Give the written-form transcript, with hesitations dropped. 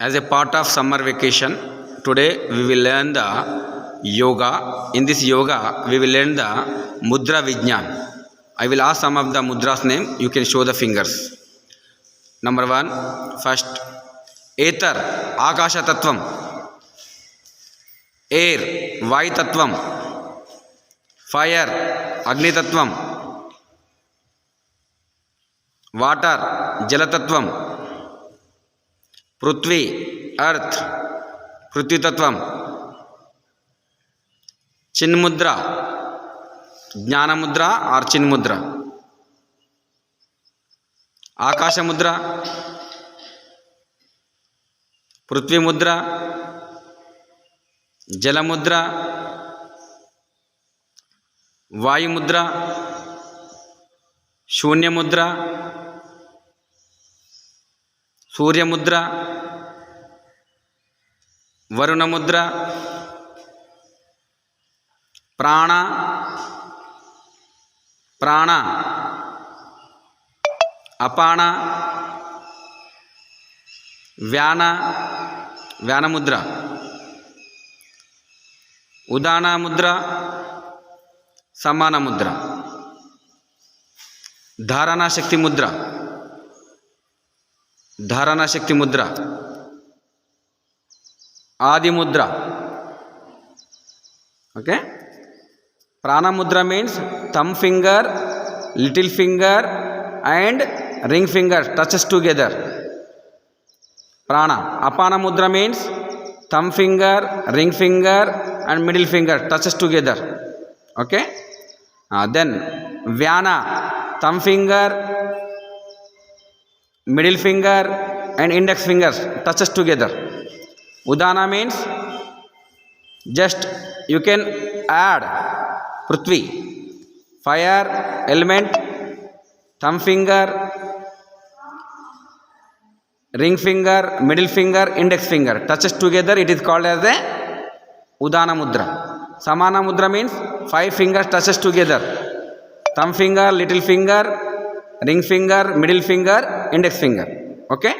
As a part of summer vacation, today we will learn the yoga. In this yoga, we will learn the Mudra Vijnan. I will ask some of the mudras name. You can show the fingers. Number one, first, Ether, Akasha Tattvam. Air, Vayu Tattvam. Fire, Agni Tattvam. Water, Jala Tattvam. पृथ्वी अर्थ पृथ्वी तत्व चिन्मुद्रा ज्ञान मुद्रा और चिन्मुद्रा आकाश मुद्रा पृथ्वी मुद्रा जल मुद्रा वायु मुद्रा शून्य मुद्रा सूर्य मुद्रा वरुण मुद्रा प्राण प्राण अपान व्यान व्यान मुद्रा उदान मुद्रा समान मुद्रा धारणा शक्ति मुद्रा धारणा शक्ति मुद्रा आदि मुद्रा ओके प्राण मुद्रा means thumb finger little finger and ring finger touches together prana apana mudra means thumb finger ring finger and middle finger touches together okay then vyana thumb finger middle finger and index fingers touches together udana means just you can add prithvi fire element thumb finger ring finger middle finger index finger touches together, it is called as the udana mudra. Samana mudra means 5 fingers touches together, thumb finger little finger ring finger middle finger index finger okay